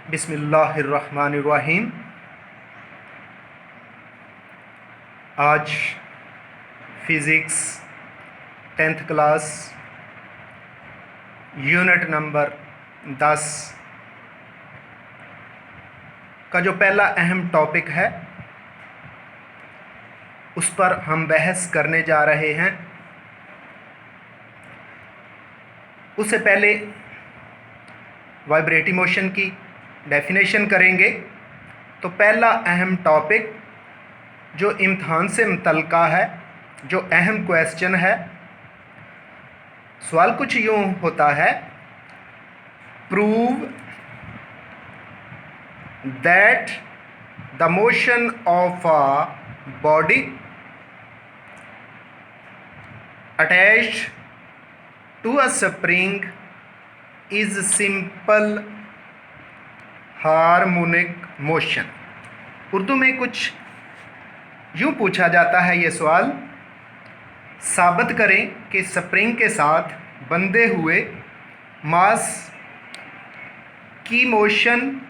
बिस्मिल्लाहिर्रहमानिर्रहीम। आज physics 10th class unit number 10 का जो पहला अहम टॉपिक है उस पर हम बहस करने जा रहे हैं। उससे पहले वाइब्रेटरी मोशन की डेफिनेशन करेंगे। तो पहला अहम टॉपिक जो इम्तहान से मुतल्लिका है, जो अहम क्वेश्चन है, सवाल कुछ यूँ होता है, prove that the motion of a body attached to a spring is simple harmonic motion. Urdu में कुछ यूँ पूछा जाता है ये सवाल, साबित करें कि स्प्रिंग के साथ बंधे हुए मास की मोशन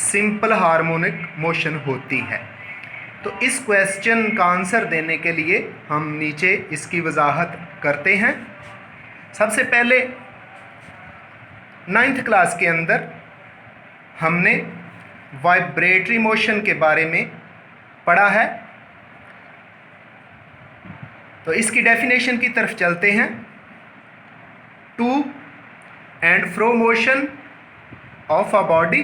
सिंपल हार्मोनिक मोशन होती है। तो इस क्वेश्चन का आंसर देने के लिए हम नीचे इसकी वजाहत करते हैं। सबसे पहले 9th क्लास के अंदर हमने वाइब्रेटरी मोशन के बारे में पढ़ा है। तो इसकी डेफिनेशन की तरफ चलते हैं। To and fro motion of a body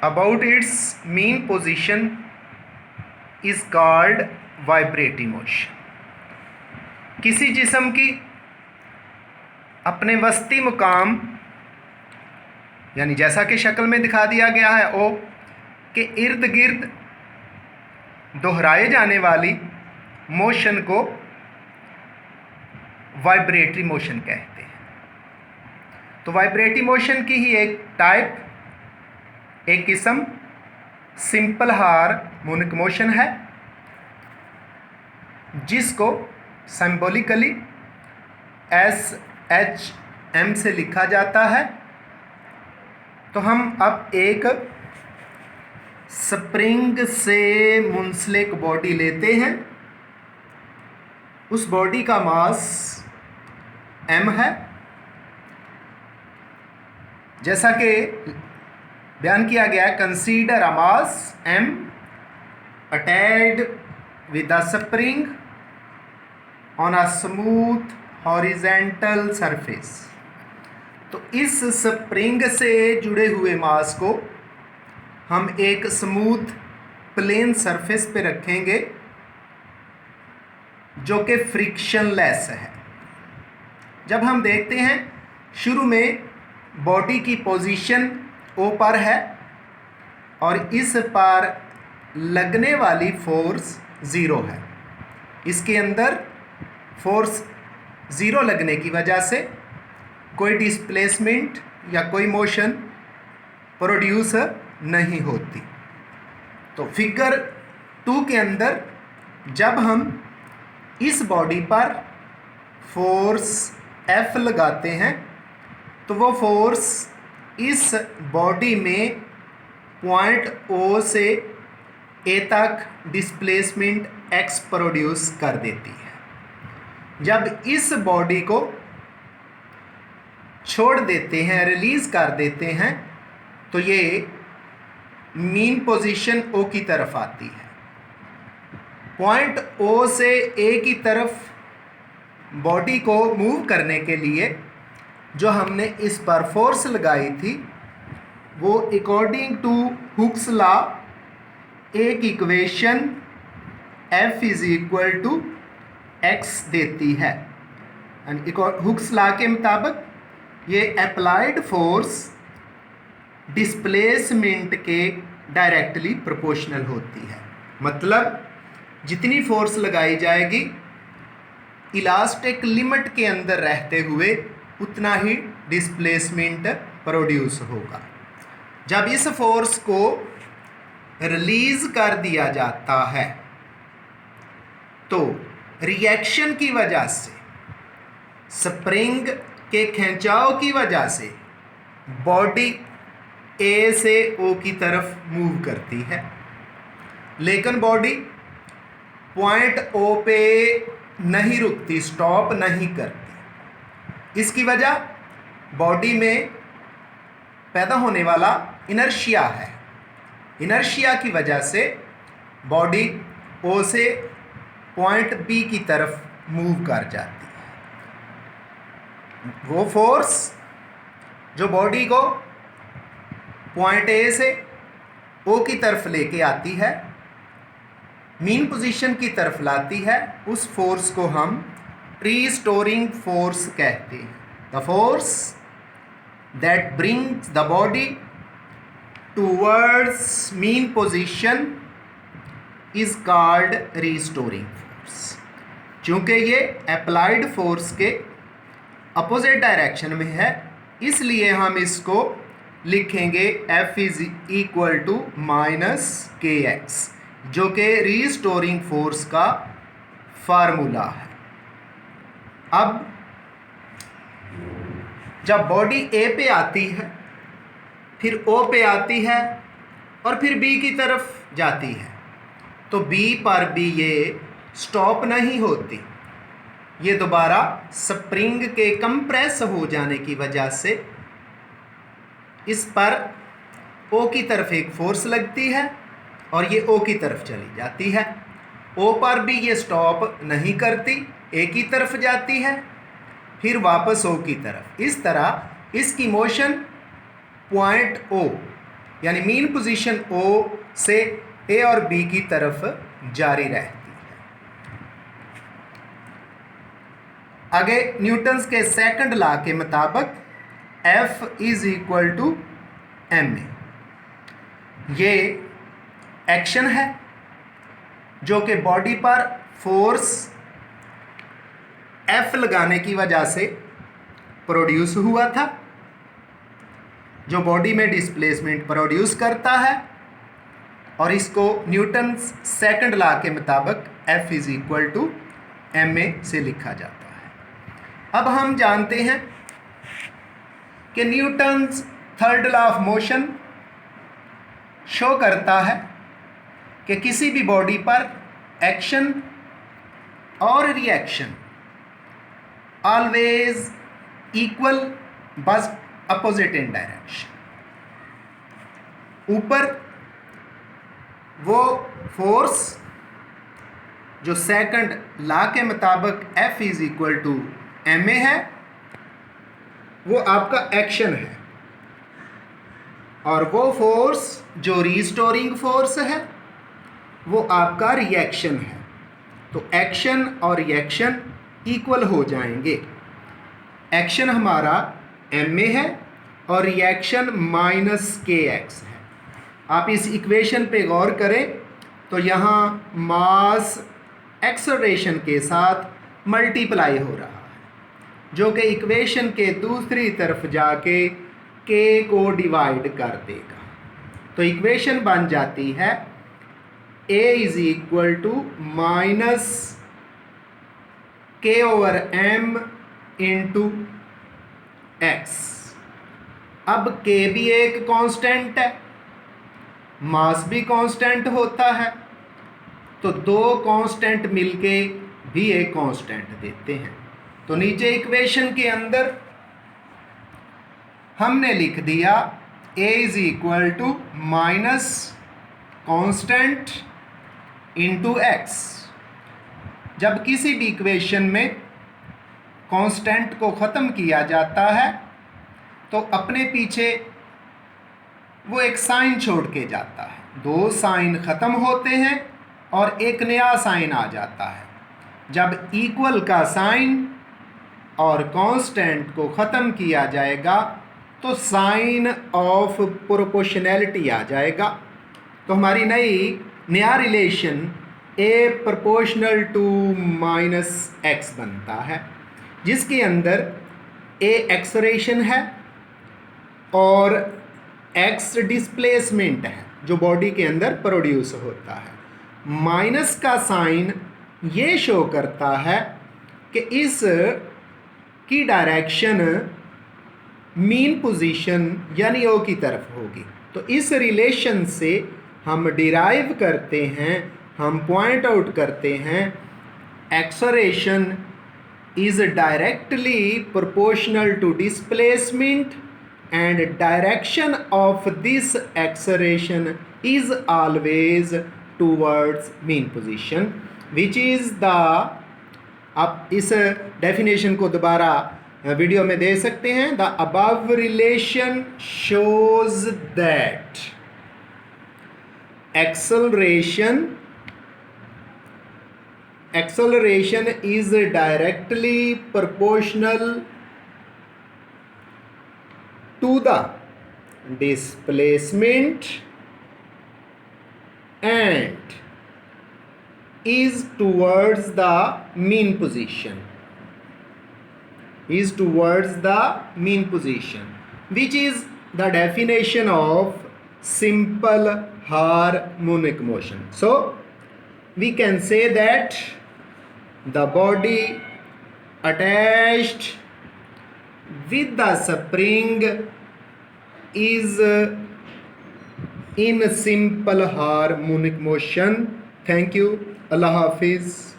about its mean position is called vibratory motion. किसी जिस्म की अपने वस्ती मुकाम यानी जैसा कि शक्ल में दिखा दिया गया है ओ के इर्द गिर्द दोहराए जाने वाली मोशन को वाइब्रेटरी मोशन कहते हैं। तो वाइब्रेटरी मोशन की ही एक टाइप, एक किस्म सिंपल हार्मोनिक मोशन है, जिसको सिंबॉलिकली SHM से लिखा जाता है। तो हम अब एक स्प्रिंग से मुंसलिक बॉडी लेते हैं। उस बॉडी का मास m है, जैसा कि बयान किया गया है। Consider a mass m attached with a spring on a smooth horizontal surface. तो इस स्प्रिंग से जुड़े हुए मास को हम एक स्मूथ प्लेन सरफेस पे रखेंगे जो कि फ्रिक्शनलेस है। जब हम देखते हैं शुरू में बॉडी की पोजीशन O पर है और इस पर लगने वाली फोर्स 0 है। इसके अंदर फोर्स 0 लगने की वजह से कोई डिस्प्लेसमेंट या कोई मोशन प्रोड्यूस नहीं होती। तो फिगर 2 के अंदर जब हम इस बॉडी पर फोर्स F लगाते हैं तो वो फोर्स इस बॉडी में पॉइंट O से A तक डिस्प्लेसमेंट X प्रोड्यूस कर देती है। जब इस बॉडी को छोड़ देते हैं, रिलीज़ कर देते हैं, तो ये मीन पोजीशन O की तरफ आती है। पॉइंट O से A की तरफ बॉडी को मूव करने के लिए जो हमने इस पर फोर्स लगाई थी वो अकॉर्डिंग टू हुक्स लॉ एक equation F is equal to X देती है। हुक्स लॉ के मुताबिक ये अप्लाइड फोर्स डिस्प्लेसमेंट के डायरेक्टली प्रोपोर्शनल होती है। मतलब जितनी फोर्स लगाई जाएगी इलास्टिक लिमिट के अंदर रहते हुए उतना ही डिस्प्लेसमेंट प्रोड्यूस होगा। जब इस फोर्स को रिलीज कर दिया जाता है तो रिएक्शन की वजह से, स्प्रिंग के खिंचाव की वजह से बॉडी ए से ओ की तरफ मूव करती है, लेकिन बॉडी पॉइंट ओ पे नहीं रुकती, स्टॉप नहीं करती। इसकी वजह बॉडी में पैदा होने वाला इनर्शिया है। इनर्शिया की वजह से बॉडी ओ से पॉइंट बी की तरफ मूव कर जाती है। वो फोर्स जो बॉडी को पॉइंट ए से ओ की तरफ लेके आती है, मीन पोजीशन की तरफ लाती है, उस फोर्स को हम रीस्टोरिंग फोर्स कहते हैं। The force that brings the body towards mean position is called restoring force. चूँकि ये अप्लाइड फोर्स के अपोजिट डायरेक्शन में है, इसलिए हम इसको लिखेंगे F is equal to minus K X, जो कि रीस्टोरिंग फोर्स का फार्मूला है। अब जब बॉडी ए पे आती है, फिर ओ पे आती है और फिर बी की तरफ जाती है, तो बी पर भी ये स्टॉप नहीं होती। ये दोबारा स्प्रिंग के कंप्रेस हो जाने की वजह से इस पर ओ की तरफ एक फोर्स लगती है और ये ओ की तरफ चली जाती है। ओ पर भी ये स्टॉप नहीं करती, ए की तरफ जाती है, फिर वापस ओ की तरफ। इस तरह इसकी मोशन पॉइंट ओ यानी मीन पोजीशन ओ से ए और बी की तरफ जारी रहती है। आगे न्यूटन्स के सेकंड लॉ के मुताबिक F is equal to M A. ये एक्शन है जो कि बॉडी पर फोर्स F लगाने की वजह से प्रोड्यूस हुआ था, जो बॉडी में डिस्प्लेसमेंट प्रोड्यूस करता है, और इसको न्यूटन्स सेकंड लॉ के मुताबिक F is equal to M A से लिखा जाता है। अब हम जानते हैं कि Newton's third law of motion show करता है कि किसी भी बॉडी पर एक्शन और reaction always equal but opposite in direction. ऊपर वो फोर्स जो सेकंड लॉ के मुताबिक F is equal to M A है, वो आपका एक्शन है, और वो फोर्स जो रीस्टोरिंग फोर्स है वो आपका रिएक्शन है। तो एक्शन और रिएक्शन इक्वल हो जाएंगे। एक्शन हमारा एम ए है और रिएक्शन माइनस के एक्स है। आप इस इक्वेशन पे गौर करें तो यहाँ मास एक्सेलरेशन के साथ मल्टीप्लाई हो रहा है, जो कि इक्वेशन के दूसरी तरफ जाके k को डिवाइड कर देगा। तो इक्वेशन बन जाती है a is equal to minus K over m into X. अब k भी एक कांस्टेंट है, मास भी कांस्टेंट होता है, तो दो कांस्टेंट मिलके भी एक कांस्टेंट देते हैं। तो नीचे इक्वेशन के अंदर हमने लिख दिया a is equal to minus constant into X. जब किसी भी इक्वेशन में कांस्टेंट को ख़त्म किया जाता है तो अपने पीछे वो एक साइन छोड़ के जाता है। दो साइन ख़त्म होते हैं और एक नया साइन आ जाता है। जब इक्वल का साइन और कांस्टेंट को ख़त्म किया जाएगा तो साइन ऑफ प्रोपोर्शनैलिटी आ जाएगा। तो हमारी नया relation a proportional to minus X बनता है, जिसके अंदर a एक्सेलरेशन है और x डिस्प्लेसमेंट है जो बॉडी के अंदर प्रोड्यूस होता है। माइनस का साइन ये शो करता है कि इस की डायरेक्शन मीन पोजीशन यानी ओ की तरफ होगी। तो इस रिलेशन से हम डिराइव करते हैं, हम पॉइंट आउट करते हैं, acceleration is directly proportional to displacement and direction of this acceleration is always towards mean position, which is the, आप इस डेफिनेशन को दोबारा वीडियो में दे सकते हैं। The above relation shows that acceleration is directly proportional to the displacement and is towards the mean position, which is the definition of simple harmonic motion. So we can say that the body attached with the spring is in simple harmonic motion. Thank you. Allah Hafiz.